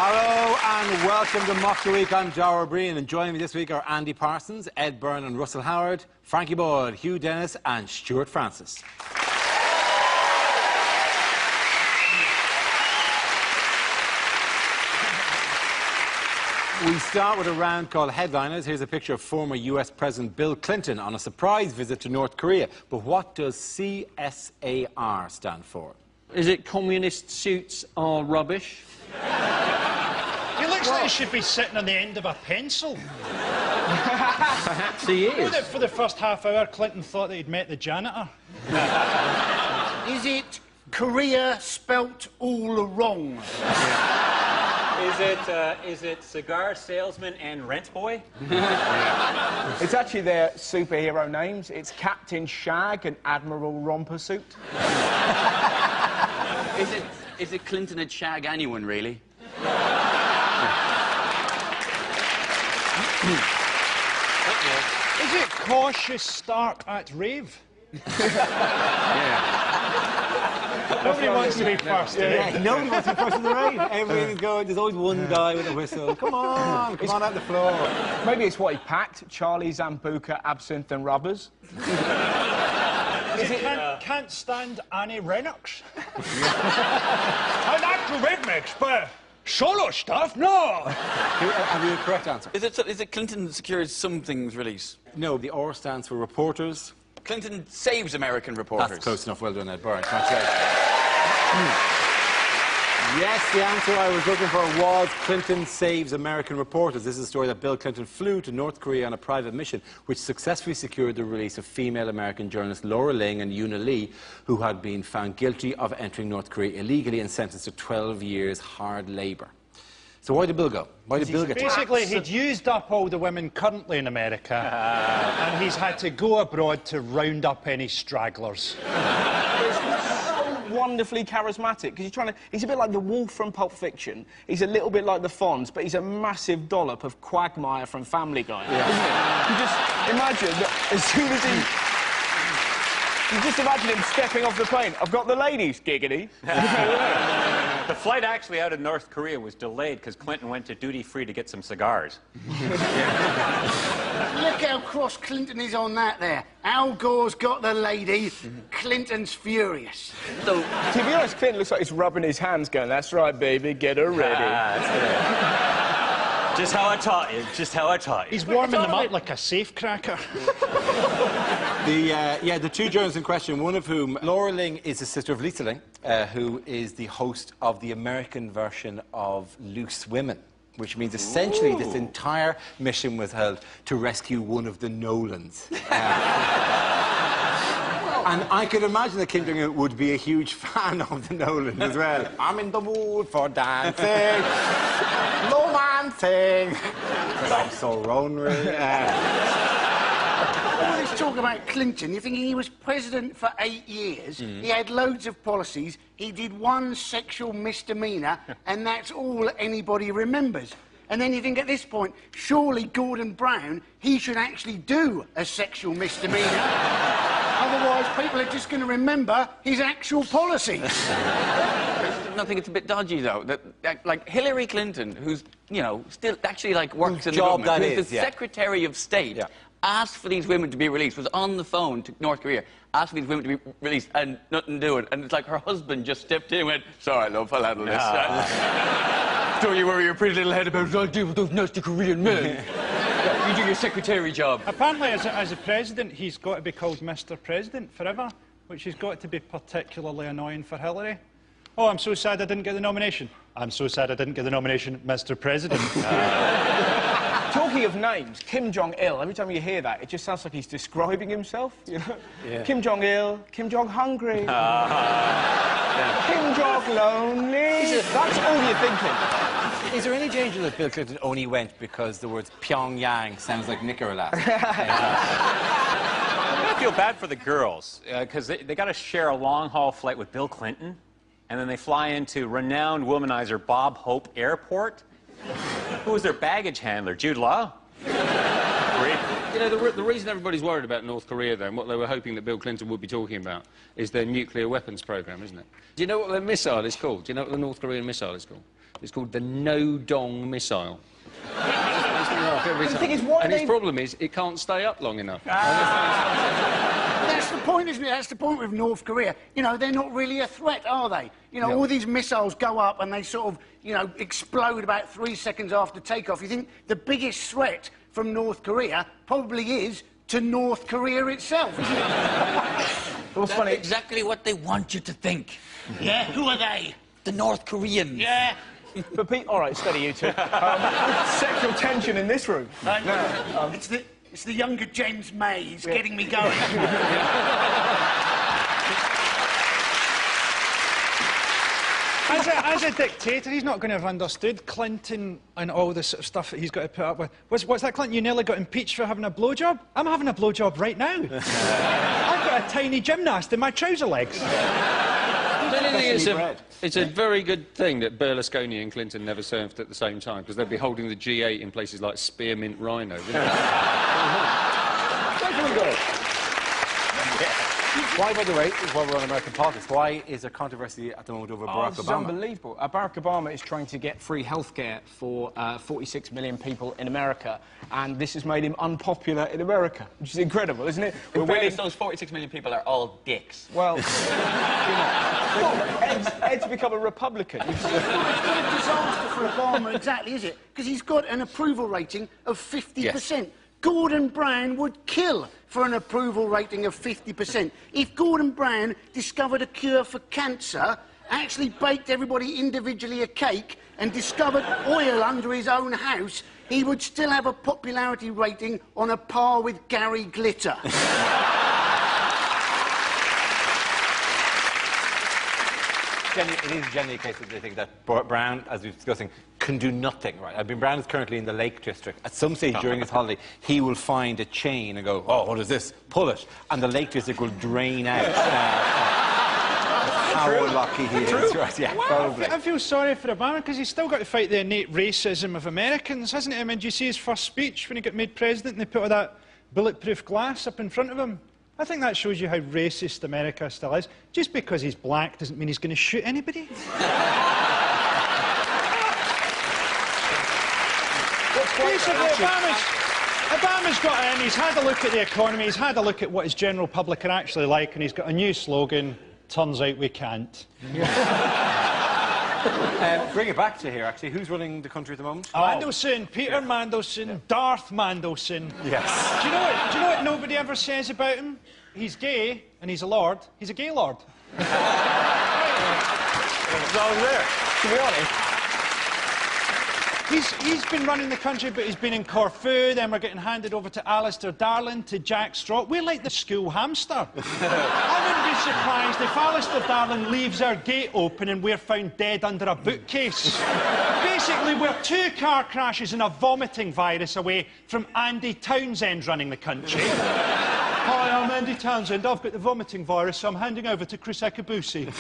Hello and welcome to Mock Week. I'm Dara Breen, and joining me this week are Andy Parsons, Ed Byrne and Russell Howard, Frankie Boyd, Hugh Dennis and Stuart Francis. We start with a round called Headliners. Here's a picture of former US President Bill Clinton on a surprise visit to North Korea. But what does CSAR stand for? Is it communist suits are rubbish? He looks like he should be sitting on the end of a pencil. Perhaps he is. For the first half hour, Clinton thought that he'd met the janitor. Is it Korea spelt all wrong? Is it cigar salesman and rent boy? It's actually their superhero names. It's Captain Shag and Admiral Rompersuit. Is it Clinton at shag anyone, really? Is it cautious start at rave? Nobody wants to be first, Yeah, nobody wants to be first in the rave. Everything's going. There's always one guy with a whistle. Come on out the floor. Maybe it's what he packed. Charlie, Zambuca, absinthe and rubbers. Can't stand Annie Lennox. I like the rhythmics, but solo stuff, no. Have you a correct answer? Is it Clinton secures some things release? No, the R stands for reporters. Clinton saves American reporters. That's close enough. Well done, Ed Byrne. Yes, the answer I was looking for was Clinton saves American reporters. This is a story that Bill Clinton flew to North Korea on a private mission, which successfully secured the release of female American journalists Laura Ling and Yuna Lee, who had been found guilty of entering North Korea illegally and sentenced to 12 years hard labour. So why did Bill go? Why did Bill get Basically, he'd used up all the women currently in America, and he's had to go abroad to round up any stragglers. Wonderfully charismatic, because he's a bit like the wolf from Pulp Fiction. He's a little bit like the Fonz, but he's a massive dollop of Quagmire from Family Guy. Yeah. Isn't it? You just imagine that as soon as you just imagine him stepping off the plane. I've got the ladies, giggity. The flight actually out of North Korea was delayed because Clinton went to duty-free to get some cigars. Look how cross Clinton is on that there. Al Gore's got the lady, Clinton's furious. So, to be honest, Clinton looks like he's rubbing his hands going, that's right, baby, get her ready. Just how I taught you, just how I taught you. He's warming them up like a safecracker. The two journalists in question, one of whom, Laura Ling, is the sister of Lisa Ling, who is the host of the American version of Loose Women, which means essentially this entire mission was held to rescue one of the Nolans. And I could imagine that Kim Jong-un would be a huge fan of the Nolan as well. I'm in the mood for dancing, romancing, but I'm so lonely. All this talk about Clinton, you're thinking he was president for 8 years, he had loads of policies, he did one sexual misdemeanour, and that's all anybody remembers. And then you think at this point, surely Gordon Brown, he should actually do a sexual misdemeanour. Otherwise, people are just going to remember his actual policies. I think it's a bit dodgy, though. That, like Hillary Clinton, who's, you know, still actually, like, works in the government, who's the Secretary of State, asked for these women to be released, was on the phone to North Korea, asked for these women to be released, and nothing doing. And it's like her husband just stepped in and went, sorry, love, I'll handle this. Don't you worry your pretty little head about what I do with those nasty Korean men. You do your secretary job. Apparently, as a president, he's got to be called Mr. President forever, which has got to be particularly annoying for Hillary. Oh, I'm so sad I didn't get the nomination. I'm so sad I didn't get the nomination, Mr. President. Talking of names, Kim Jong-il, every time you hear that, it just sounds like he's describing himself, you know? Yeah. Kim Jong-il, Kim Jong-hungry, Kim Jong-lonely. That's all you're thinking. Is there any danger that Bill Clinton only went because the words Pyongyang sounds like Nicaragua? I feel bad for the girls, because they got to share a long-haul flight with Bill Clinton, and then they fly into renowned womanizer Bob Hope Airport. Who was their baggage handler? Jude Law? Great. You know, the reason everybody's worried about North Korea, though, and what they were hoping that Bill Clinton would be talking about, is their nuclear weapons program, isn't it? Do you know what their missile is called? Do you know what the North Korean missile is called? It's called the No-Dong missile. The thing is, why and his problem is it can't stay up long enough. That's the point, isn't it? That's the point with North Korea. You know, they're not really a threat, are they? You know, all these missiles go up and they sort of, you know, explode about 3 seconds after takeoff. You think the biggest threat from North Korea probably is to North Korea itself, isn't it? That's funny. Exactly what they want you to think. Yeah, who are they? The North Koreans. Yeah. But Pete, all right, steady you two. Sexual tension in this room. It's the younger James May. He's getting me going. As a dictator, he's not going to have understood Clinton and all the sort of stuff that he's got to put up with. What's that, Clinton? You nearly got impeached for having a blowjob? I'm having a blowjob right now. I've got a tiny gymnast in my trouser legs. It's a very good thing that Berlusconi and Clinton never served at the same time, because they'd be holding the G8 in places like Spearmint Rhino, wouldn't they? Why, by the way, while we're on American politics, why is there controversy at the moment over Barack This is Obama? unbelievable. Barack Obama is trying to get free healthcare for 46 million people in America, and this has made him unpopular in America, which is incredible, isn't it? Those 46 million people are all dicks. Well, you know, Ed's become a Republican. It's not a disaster for Obama, exactly, is it? Because he's got an approval rating of 50%. Yes. Gordon Brown would kill for an approval rating of 50%. If Gordon Brown discovered a cure for cancer, actually baked everybody individually a cake and discovered oil under his own house, he would still have a popularity rating on a par with Gary Glitter. It is generally a case that they think that Brown, as we were discussing, can do nothing, right? I mean, Brown is currently in the Lake District. At some stage during his holiday, he will find a chain and go, oh, what is this? Pull it. And the Lake District will drain out. How lucky he is, right? Yeah, probably. I feel sorry for Obama because he's still got to fight the innate racism of Americans, hasn't he? I mean, do you see his first speech when he got made president and they put all that bulletproof glass up in front of him? I think that shows you how racist America still is. Just because he's black doesn't mean he's going to shoot anybody. Basically, Obama's got in, he's had a look at the economy, he's had a look at what his general public are actually like, and he's got a new slogan, turns out we can't. Bring it back to here, actually. Who's running the country at the moment? Mandelson, Peter Mandelson, Darth Mandelson. Yes. Do you know what nobody ever says about him? He's gay, and he's a lord. He's a gay lord. It's all there. To be honest, He's been running the country, but he's been in Corfu, then we're getting handed over to Alistair Darling, to Jack Straw. We're like the school hamster. I wouldn't be surprised if Alistair Darling leaves our gate open and we're found dead under a bookcase. Basically, we're 2 car crashes and a vomiting virus away from Andy Townsend running the country. Hi, I'm Andy Townsend. I've got the vomiting virus, so I'm handing over to Chris Akabusi.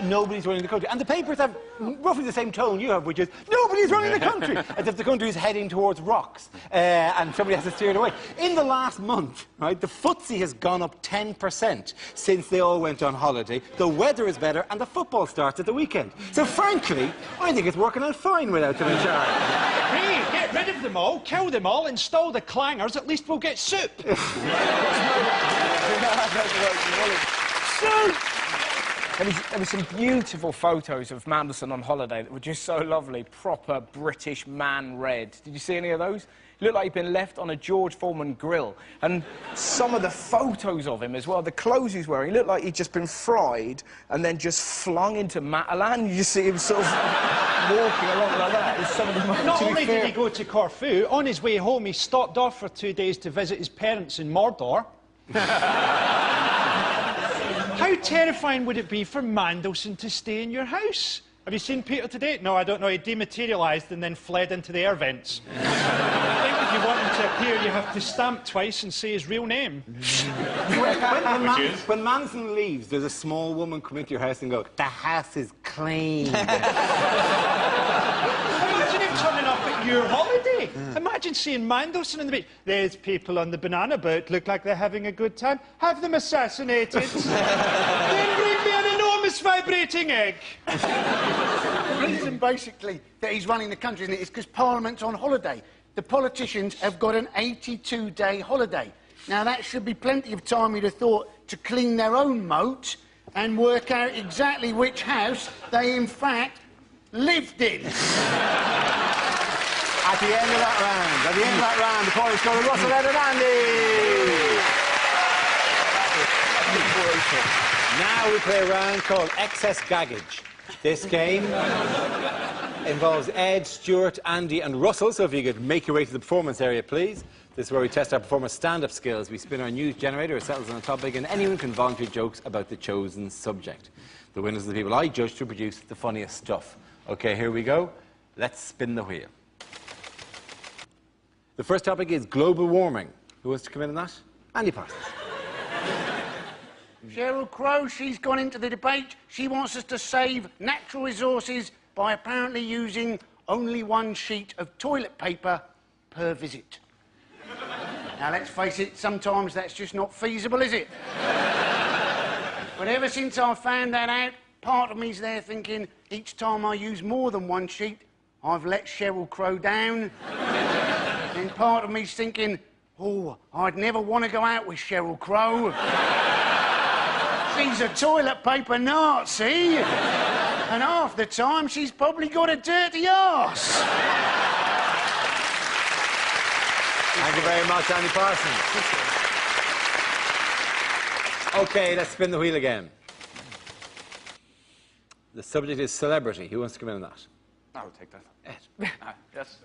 Nobody's running the country. And the papers have roughly the same tone you have, which is, nobody's running the country, as if the country is heading towards rocks, and somebody has to steer it away. In the last month, right, the FTSE has gone up 10% since they all went on holiday. The weather is better, and the football starts at the weekend. So, frankly, I think it's working out fine without them in charge. Hey, get rid of them all, kill them all, install the clangers, at least we'll get soup. there were some beautiful photos of Mandelson on holiday that were just so lovely. Proper British man red. Did you see any of those? He looked like he'd been left on a George Foreman grill. And some of the photos of him as well, the clothes he's wearing, he looked like he'd just been fried and then just flung into Matalan. You just see him sort of walking along like that. It's some of the most, Not only did he go to Corfu, on his way home he stopped off for 2 days to visit his parents in Mordor. How terrifying would it be for Mandelson to stay in your house? Have you seen Peter today? No, I don't know. He dematerialised and then fled into the air vents. I think if you want him to appear, you have to stamp twice and say his real name. When Manson leaves, does a small woman come into your house and go, the house is clean? Imagine him turning up at your holiday. Imagine seeing Mandelson on the beach. There's people on the banana boat, look like they're having a good time. Have them assassinated. Then bring me an enormous vibrating Defecating egg. The reason, basically, that he's running the country, isn't it, is because Parliament's on holiday. The politicians have got an 82-day holiday. Now, that should be plenty of time, you'd have thought, to clean their own moat and work out exactly which house they, in fact, lived in. At the end of that round, the points go to Russell, Ed and Andy. Now we play a round called Excess Gaggage. This game involves Ed, Stuart, Andy and Russell, so if you could make your way to the performance area, please. This is where we test our performers' stand-up skills. We spin our news generator, it settles on a topic, and anyone can volunteer jokes about the chosen subject. The winners are the people I judge to produce the funniest stuff. OK, here we go. Let's spin the wheel. The first topic is global warming. Who wants to come in on that? Andy Parsons. Sheryl Crow, she's gone into the debate. She wants us to save natural resources by apparently using only one sheet of toilet paper per visit. Now, let's face it, sometimes that's just not feasible, is it? But ever since I found that out, part of me's there thinking, each time I use more than one sheet, I've let Sheryl Crow down. Then part of me's thinking, oh, I'd never want to go out with Sheryl Crow. She's a toilet paper Nazi. And half the time, she's probably got a dirty arse. Thank you very much, Andy Parsons. OK, let's spin the wheel again. The subject is celebrity. Who wants to come in on that? I'll take that. Ed. Yes.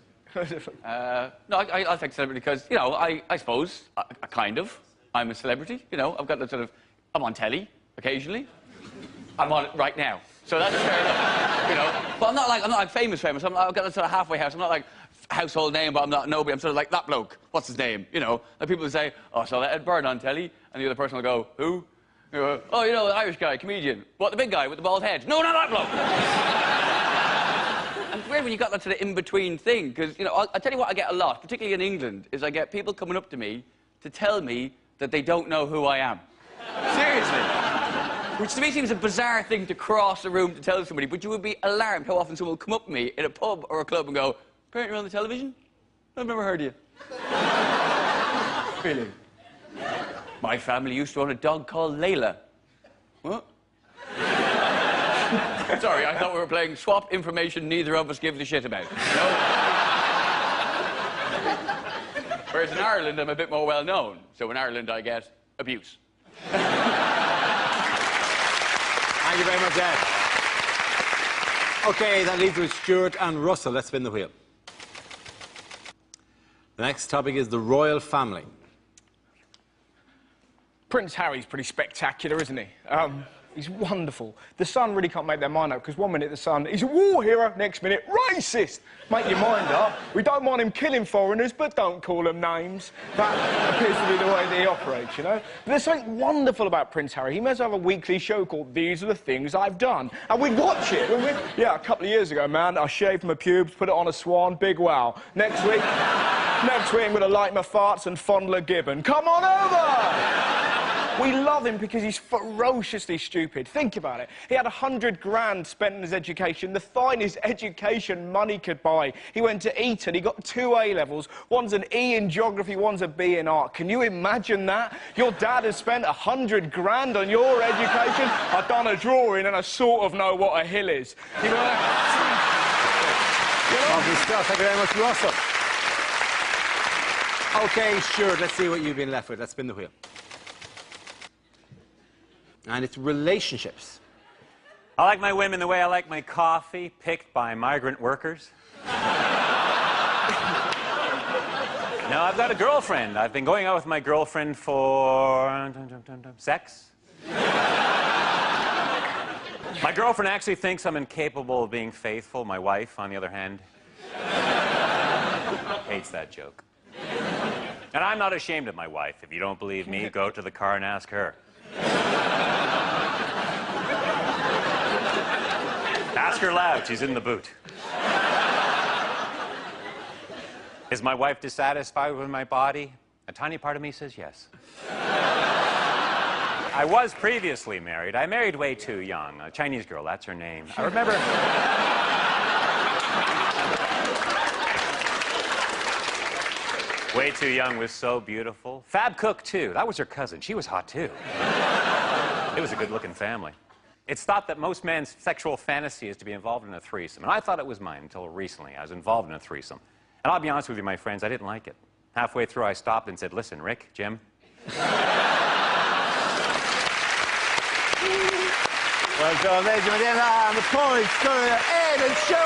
No, I'll take celebrity because, you know, I suppose, kind of, I'm a celebrity. You know, I've got the sort of, I'm on telly occasionally. I'm on it right now. So that's fair enough, you know. But I'm not like famous. I've got that sort of halfway house. I'm not like household name, but I'm not nobody. I'm sort of like that bloke. What's his name? You know, like people will say, oh, I saw that Ed Byrne on telly, and the other person will go, who? You go, oh, you know, the Irish guy, comedian. What, the big guy with the bald head? No, not that bloke. And it's weird when you got that sort of in-between thing, because, you know, I'll tell you what I get a lot, particularly in England, is I get people coming up to me to tell me that they don't know who I am. Seriously. Which to me seems a bizarre thing to cross a room to tell somebody, but you would be alarmed how often someone will come up to me in a pub or a club and go, apparently you're on the television? I've never heard of you. Really? My family used to own a dog called Layla. What? Sorry, I thought we were playing swap information neither of us gives a shit about. No? Whereas in Ireland, I'm a bit more well-known. So in Ireland, I get abuse. Thank you very much, Ed. OK, that leaves with Stuart and Russell. Let's spin the wheel. The next topic is the royal family. Prince Harry's pretty spectacular, isn't he? He's wonderful. The Sun really can't make their mind up, because one minute the Sun, he's a war hero, next minute, racist. Make your mind up. We don't want him killing foreigners, but don't call them names. That appears to be the way that he operates, you know? But there's something wonderful about Prince Harry. He must have a weekly show called These Are the Things I've Done. And we'd watch it, wouldn't we? Yeah, a couple of years ago, man, I shaved my pubes, put it on a swan, big wow. Next week, I'm going to light my farts and fondle a gibbon. Come on over! We love him because he's ferociously stupid. Think about it. He had 100 grand spent on his education, the finest education money could buy. He went to Eton, he got 2 A-levels. One's an E in geography, one's a B in art. Can you imagine that? Your dad has spent 100 grand on your education? I've done a drawing and I sort of know what a hill is. You know that? Lovely stuff. Thank you very much, Russell. OK, Stuart, let's see what you've been left with. Let's spin the wheel. And it's relationships. I like my women the way I like my coffee, picked by migrant workers. No, I've got a girlfriend. I've been going out with my girlfriend for... sex. My girlfriend actually thinks I'm incapable of being faithful. My wife, on the other hand, hates that joke. And I'm not ashamed of my wife. If you don't believe me, go to the car and ask her. Ask her loud, she's in the boot. Is my wife dissatisfied with my body? A tiny part of me says yes. I was previously married. I married way too young. A Chinese girl, that's her name. I remember... Way Too Young was so beautiful. Fab Cook, too. That was her cousin. She was hot, too. It was a good-looking family. It's thought that most men's sexual fantasy is to be involved in a threesome. And I thought it was mine until recently. I was involved in a threesome. And I'll be honest with you, my friends, I didn't like it. Halfway through, I stopped and said, listen, Rick, Jim. Well done, ladies and gentlemen, and the points go to Ed and Stuart.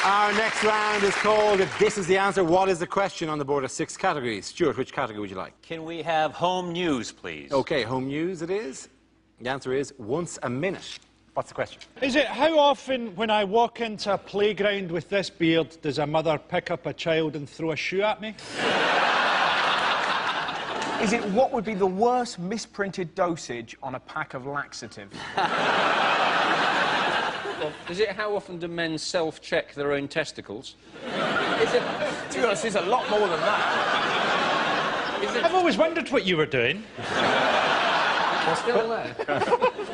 Our next round is called If This Is the Answer, What is the Question? On the board of 6 categories. Stuart, which category would you like? Can we have home news, please? OK, home news it is. The answer is once a minute. What's the question? Is it how often when I walk into a playground with this beard does a mother pick up a child and throw a shoe at me? Is it what would be the worst misprinted dosage on a pack of laxative? Is it how often do men self-check their own testicles? Is it, to be honest, it's a lot more than that. I've always wondered what you were doing. They're still there.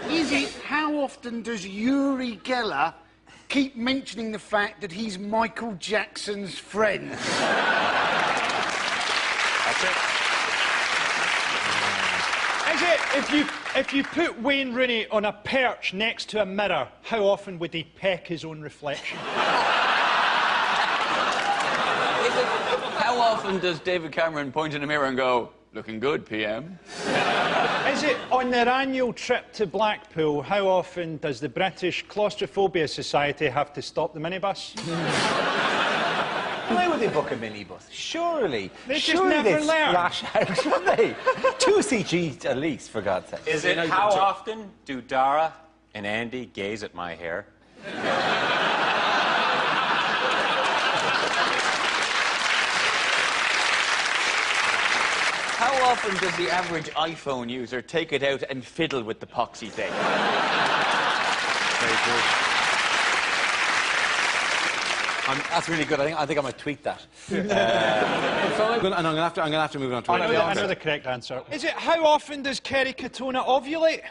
Is it how often does Uri Geller keep mentioning the fact that he's Michael Jackson's friend? That's it. Is it if you put Wayne Rooney on a perch next to a mirror, how often would he peck his own reflection? How often does David Cameron point in a mirror and go, looking good, PM? Is it on their annual trip to Blackpool, how often does the British Claustrophobia Society have to stop the minibus? Why would they book a minibus? Surely. They just never learn. Splash out, would they? 2 seats each at least, for God's sake. Is it how often do Dara and Andy gaze at my hair? How often does the average iPhone user take it out and fiddle with the poxy thing? Very good. That's really good. I think I might tweet that. And I'm going to have to move on to I know the correct answer. Is it how often does Kerry Katona ovulate?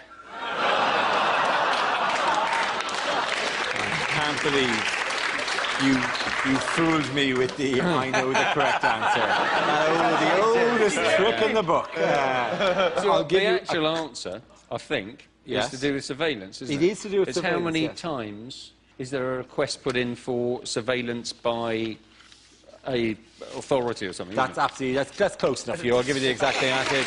I can't believe you fooled me with the I know the correct answer. The oldest trick in the book. So I'll give the actual answer, I think, is to do with surveillance, isn't it? It is to do with surveillance. It's how many yes. times is there a request put in for surveillance by a authority or something? That's absolutely, that's close enough for you. I'll give you the exact answer.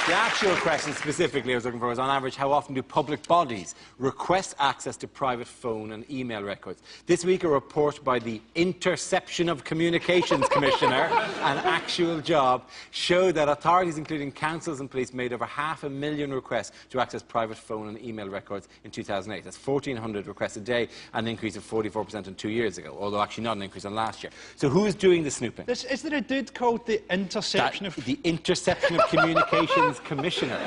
The actual question specifically I was looking for was, on average, how often do public bodies request access to private phone and email records? This week, a report by the Interception of Communications Commissioner, an actual job, showed that authorities, including councils and police, made over 500,000 requests to access private phone and email records in 2008. That's 1,400 requests a day, an increase of 44% in 2 years ago, although actually not an increase on last year. So who is doing the snooping? Is there a dude called the Interception of... The Interception of Communications Commissioner.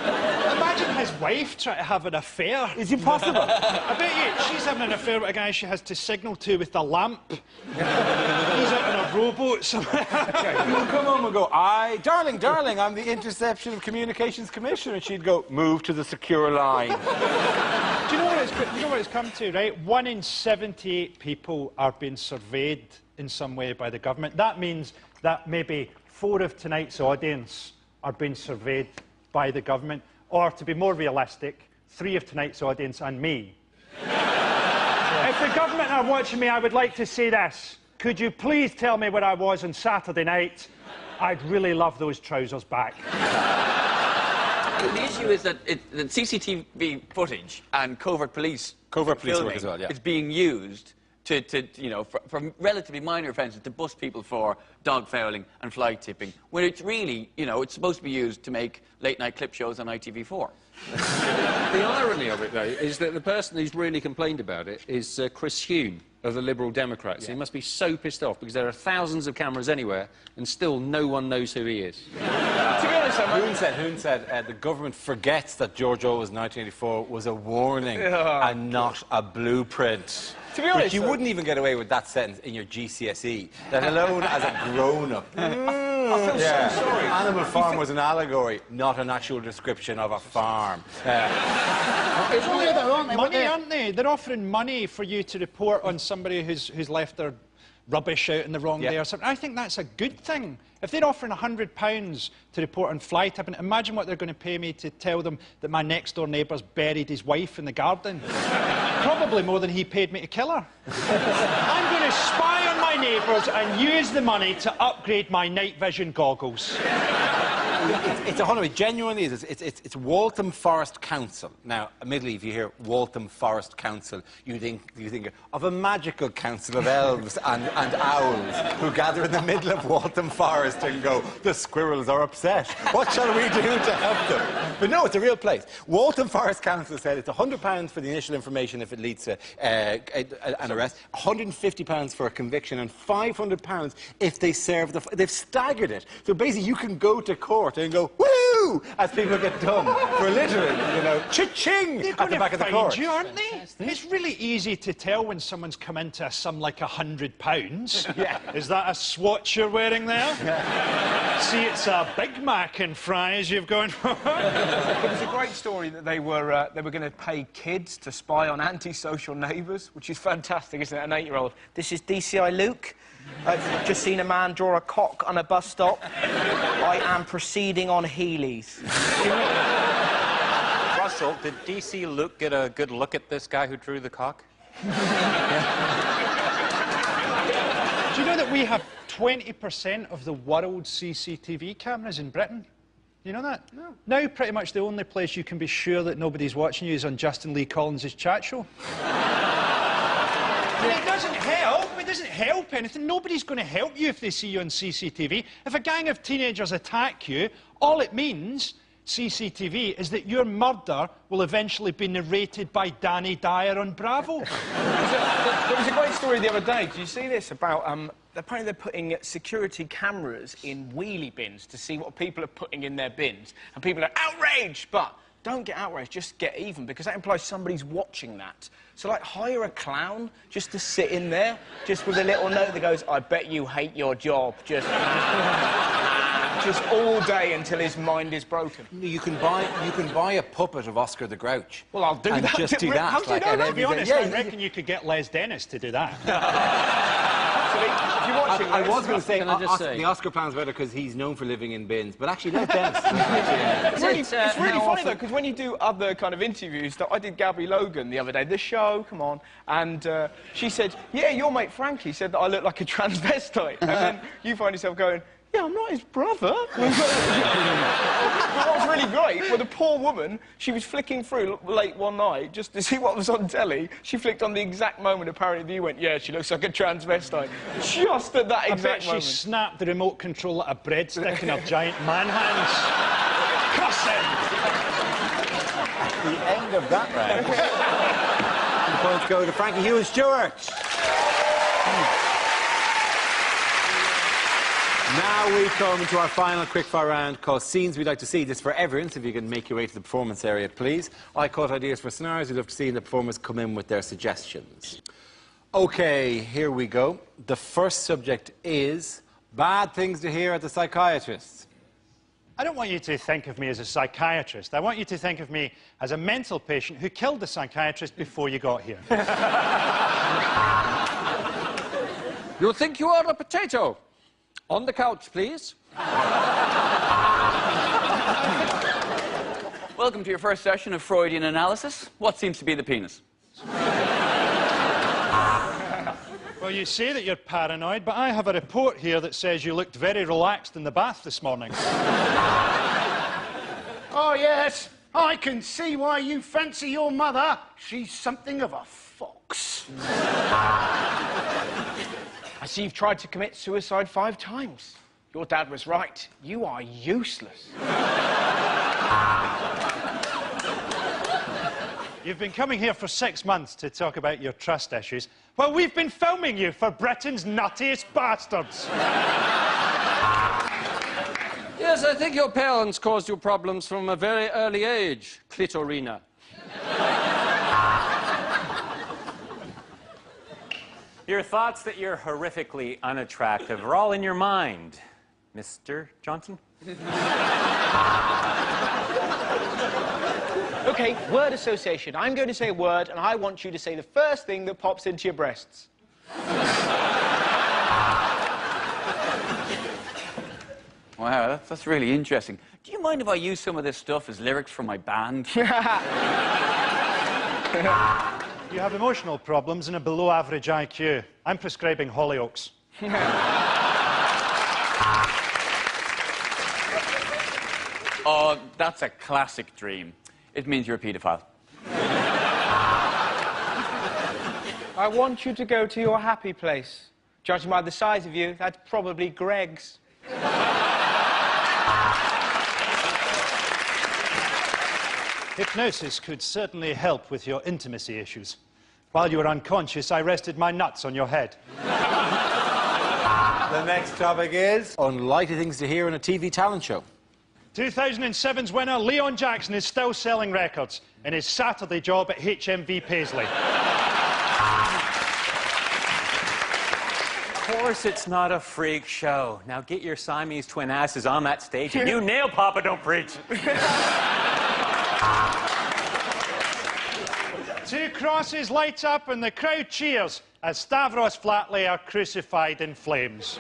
Imagine his wife trying to have an affair. Is it possible? I bet you she's having an affair with a guy she has to signal to with a lamp. He's out on a rowboat somewhere. He'll come home and go, darling, I'm the Interception of Communications Commissioner. And she'd go, move to the secure line. Do you know what it's come to, right? 1 in 78 people are being surveyed in some way by the government. That means that maybe 4 of tonight's audience are being surveyed by the government, or to be more realistic, 3 of tonight's audience and me. If the government are watching me, I would like to say this. Could you please tell me where I was on Saturday night? I'd really love those trousers back. The issue is that CCTV footage and covert police work filming as well, yeah. is being used to for relatively minor offences to bust people for dog fouling and fly tipping, when it's really, it's supposed to be used to make late-night clip shows on ITV4. The irony of it, though, is that the person who's really complained about it is Chris Huhne of the Liberal Democrats. Yeah. He must be so pissed off because there are thousands of cameras anywhere and still no one knows who he is. To be honest, Hoon said the government forgets that George Orwell's 1984 was a warning and not a blueprint. To be honest, But you wouldn't even get away with that sentence in your GCSE, let alone as a grown-up. I feel so sorry. Animal Farm was an allegory, not an actual description of a farm. It's weird though, aren't they? Money, aren't they? They're offering money for you to report on somebody who's left their rubbish out on the wrong day or something. I think that's a good thing. If they're offering £100 to report on fly tipping, imagine what they're going to pay me to tell them that my next-door neighbour's buried his wife in the garden. Probably more than he paid me to kill her. I'm going to spy on my neighbours and use the money to upgrade my night vision goggles. It's it genuinely is. It's Waltham Forest Council. Now, admittedly, if you hear Waltham Forest Council, you think of a magical council of elves and owls who gather in the middle of Waltham Forest and go, the squirrels are upset. What shall we do to help them? But no, it's a real place. Waltham Forest Council said it's £100 for the initial information if it leads to an arrest, £150 for a conviction, and £500 if they serve the... They've staggered it. So basically, you can go to court and go, woo, as people get done for littering, you know, cha-ching at the back of the court. You, aren't they? It's really easy to tell when someone's come into a sum like £100. Yeah. Is that a swatch you're wearing there? Yeah. See, it's a Big Mac and fries you've gone for. It was a great story that they were going to pay kids to spy on antisocial neighbours, which is fantastic, isn't it? An 8-year-old. This is DCI Luke. I've just seen a man draw a cock on a bus stop. I am proceeding on Heelys. Russell, did DC Luke get a good look at this guy who drew the cock? Do you know that we have 20% of the world's CCTV cameras in Britain? You know that? No. Now, pretty much the only place you can be sure that nobody's watching you is on Justin Lee Collins' chat show. And it doesn't help. It doesn't help anything. Nobody's going to help you if they see you on CCTV. If a gang of teenagers attack you, all it means, CCTV, is that your murder will eventually be narrated by Danny Dyer on Bravo. There was a great story the other day. Did you see this? About, apparently they're putting security cameras in wheelie bins to see what people are putting in their bins. And people are outraged, but don't get outraged, just get even, because that implies somebody's watching that. So, like, hire a clown just to sit in there, just with a little note that goes, I bet you hate your job, just all day until his mind is broken. You can buy a puppet of Oscar the Grouch. Well, I'll do that. Just do that. How do you know that? To be honest, I reckon you could get Les Dennis to do that. If you're watching, I was going to say, say the Oscar plan's better because he's known for living in bins, but actually, Les Dennis. It's really funny, though, because when you do other kind of interviews, I did Gabby Logan the other day, The Show, come on, and she said, yeah, your mate Frankie said that I look like a transvestite, and then you find yourself going, yeah, I'm not his brother. But what was really great, well, the poor woman, she was flicking through late one night just to see what was on telly. She flicked on the exact moment, apparently, you went, yeah, she looks like a transvestite. Just at that exact moment. She snapped the remote control at a breadstick in her giant man hands. Cuss it! The end of that round. The points go to Frankie Hughes-Stewart. Now we come to our final quickfire round called Scenes We'd Like to See. This is for everyone, so if you can make your way to the performance area, please. I caught ideas for scenarios. We'd love to see the performers come in with their suggestions. OK, here we go. The first subject is bad things to hear at the psychiatrist. I don't want you to think of me as a psychiatrist. I want you to think of me as a mental patient who killed the psychiatrist before you got here. You think you are a potato? On the couch, please. Welcome to your first session of Freudian analysis. What seems to be the penis? Well, you say that you're paranoid, but I have a report here that says you looked very relaxed in the bath this morning. Oh, yes. I can see why you fancy your mother. She's something of a fox. I see you've tried to commit suicide 5 times. Your dad was right. You are useless. You've been coming here for 6 months to talk about your trust issues. Well, we've been filming you for Britain's nuttiest bastards. Yes, I think your parents caused you problems from a very early age, Clitorina. Your thoughts that you're horrifically unattractive are all in your mind, Mr. Johnson. OK, word association. I'm going to say a word, and I want you to say the first thing that pops into your breasts. Wow, that's really interesting. Do you mind if I use some of this stuff as lyrics from my band? You have emotional problems and a below-average IQ. I'm prescribing Hollyoaks. Oh, that's a classic dream. It means you're a paedophile. I want you to go to your happy place. Judging by the size of you, that's probably Greg's. Hypnosis could certainly help with your intimacy issues. While you were unconscious, I rested my nuts on your head. The next topic is unlikely things to hear in a TV talent show. 2007's winner, Leon Jackson, is still selling records in his Saturday job at HMV Paisley. Of course it's not a freak show. Now get your Siamese twin asses on that stage and you nail Papa Don't Preach. Two crosses light up and the crowd cheers as Stavros Flatley are crucified in flames.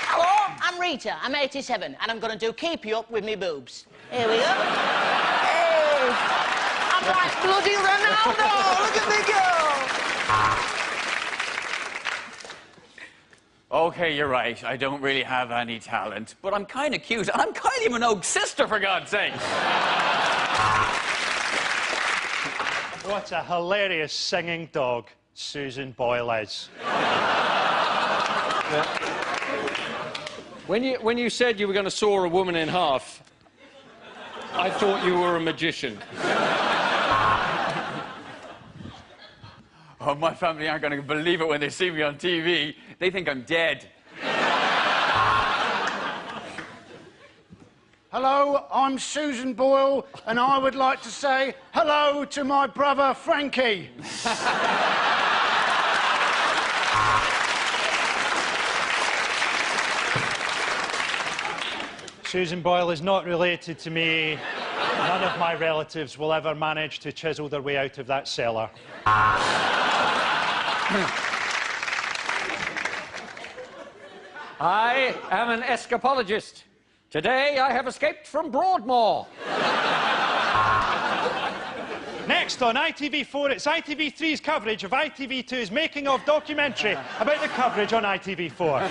Hello, I'm Rita. I'm 87, and I'm going to do Keep You Up with me boobs. Here we go. Hey! I'm like bloody Ronaldo! Look at me go! OK, you're right. I don't really have any talent, but I'm kind of cute, and I'm Kylie Minogue's sister, for God's sake. What a hilarious singing dog Susan Boyle is. When you said you were going to saw a woman in half, I thought you were a magician. Oh, my family aren't going to believe it when they see me on TV. They think I'm dead. Hello, I'm Susan Boyle, and I would like to say hello to my brother Frankie. Susan Boyle is not related to me. None of my relatives will ever manage to chisel their way out of that cellar. I am an escapologist. Today I have escaped from Broadmoor. Next on ITV4, it's ITV3's coverage of ITV2's making-of documentary about the coverage on ITV4.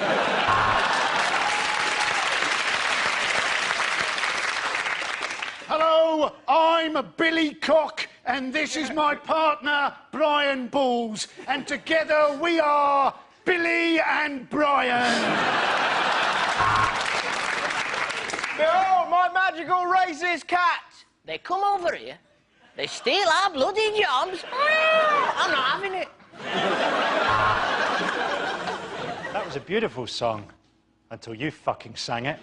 Hello, I'm Billy Cock, and this is my partner, Brian Balls, and together we are Billy and Brian. Behold, my magical racist cats. They come over here, they steal our bloody jobs. I'm not having it. That was a beautiful song, until you fucking sang it.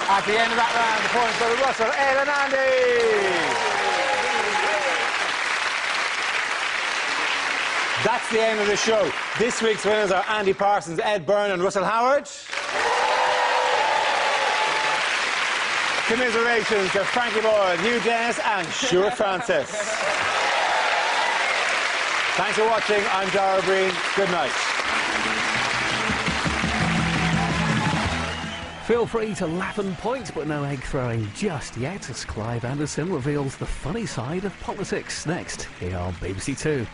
At the end of that round, the points go to Russell, Ed and Andy. That's the end of the show. This week's winners are Andy Parsons, Ed Byrne and Russell Howard. Commiserations to Frankie Boyle, Hugh Dennis and Stuart Francis. Thanks for watching. I'm Dara Breen. Good night. Feel free to laugh and point, but no egg throwing just yet, as Clive Anderson reveals the funny side of politics next here on BBC Two.